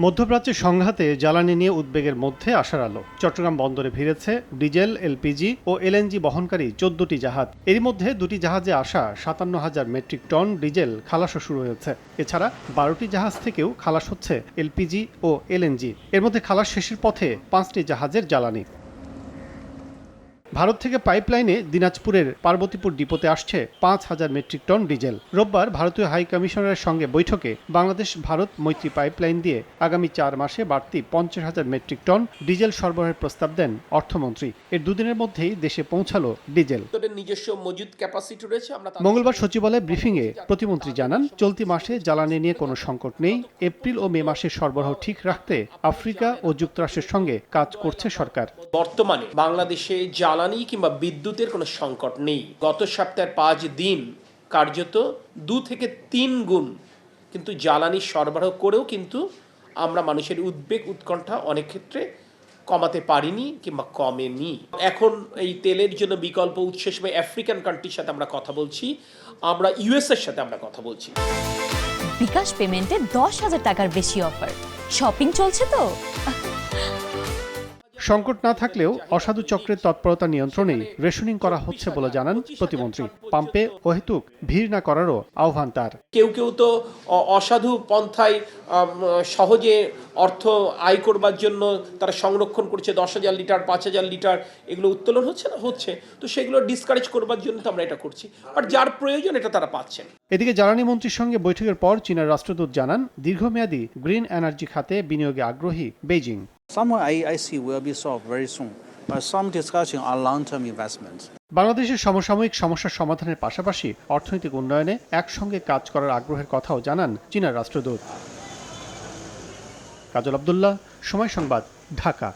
মধ্যপ্রাচ্যের সংঘাতে জ্বালানি নিয়ে উদ্বেগের মধ্যে আশার আলো। চট্টগ্রাম বন্দরে ভিড়েছে ডিজেল, এলপিজি ও এলএনজি বহনকারী ১৪টি জাহাজ। এরই মধ্যে দুটি জাহাজে আসা ৫৭,০০০ মেট্রিক টন ডিজেল খালাসও শুরু হয়েছে। এছাড়া ১২টি জাহাজ থেকেও খালাস হচ্ছে এলপিজি ও এলএনজি। এর মধ্যে খালাস শেষের পথে ৫টি জাহাজের জ্বালানি। ভারত থেকে পাইপলাইনে দিনাজপুরের পার্বতীপুর ডিপোতে আসছে ৫,০০০ মেট্রিক টন ডিজেল। রোববার ভারতীয় হাই কমিশনারের সঙ্গে বৈঠকে বাংলাদেশ ভারত মৈত্রী পাইপলাইন দিয়ে আগামী ৪ মাসে বাড়তি ৫০,০০০ মেট্রিক টন ডিজেল সরবরাহের প্রস্তাব দেন অর্থমন্ত্রী। এর দুদিনের মধ্যেই দেশে পৌঁছালো ডিজেল। নিজস্ব মজুদ ক্যাপাসিটি রয়েছে। মঙ্গলবার সচিবালয় ব্রিফিংয়ে প্রতিমন্ত্রী জানান, চলতি মাসে জ্বালানি নিয়ে কোনো সংকট নেই। এপ্রিল ও মে মাসের সরবরাহ ঠিক রাখতে আফ্রিকা ও যুক্তরাষ্ট্রের সঙ্গে কাজ করছে সরকার। বর্তমানে বাংলাদেশে জ্বালানি কিংবা বিদ্যুতের কোনো সংকট নেই। গত সপ্তাহের ৫ দিন কার্যত ২ থেকে ৩ গুণ কিন্তু জ্বালানি সরবরাহ করেও কিন্তু আমরা মানুষের উদ্বেগ উৎকণ্ঠা অনেক ক্ষেত্রে কমাতে পারিনি কিংবা কমেনি। এখন এই তেলের জন্য বিকল্প উৎস হিসেবে আফ্রিকান কান্ট্রির সাথে আমরা কথা বলছি, আমরা ইউএস এর সাথে আমরা কথা বলছি। বিকাশ পেমেন্টে ১০,০০০ টাকার বেশি অফার। শপিং চলছে তো। সংকট না থাকলেও অসাধু চক্রের তৎপরতা নিয়ন্ত্রণেই রেশনিং করা হচ্ছে বলে জানান প্রতিমন্ত্রী। পাম্পে অহেতুক ভিড় না করারও আহ্বান তার। কেউ কেউ তো অসাধু পন্থায় সহজে অর্থ আয় করবার জন্য তারা সংরক্ষণ করছে ১০,০০০ লিটার, ৫,০০০ লিটার, এগুলো উত্তোলন হচ্ছে তো সেগুলো ডিসকারেজ করবার জন্য তো আমরা এটা করছি। আর যার প্রয়োজন এটা তারা পাচ্ছেন। এদিকে জ্বালানি মন্ত্রীর সঙ্গে বৈঠকের পর চীনের রাষ্ট্রদূত জানান, দীর্ঘমেয়াদী গ্রিন এনার্জি খাতে বিনিয়োগে আগ্রহী Beijing. Some IEIC will be solved very soon, but some discussion on long-term investments. বাংলাদেশের সমসাময়িক সমস্যার সমাধানের পাশাপাশি অর্থনৈতিক উন্নয়নে একসঙ্গে কাজ করার আগ্রহের কথাও জানান চীনের রাষ্ট্রদূত। কাজল আব্দুল্লাহ, সময় সংবাদ, ঢাকা।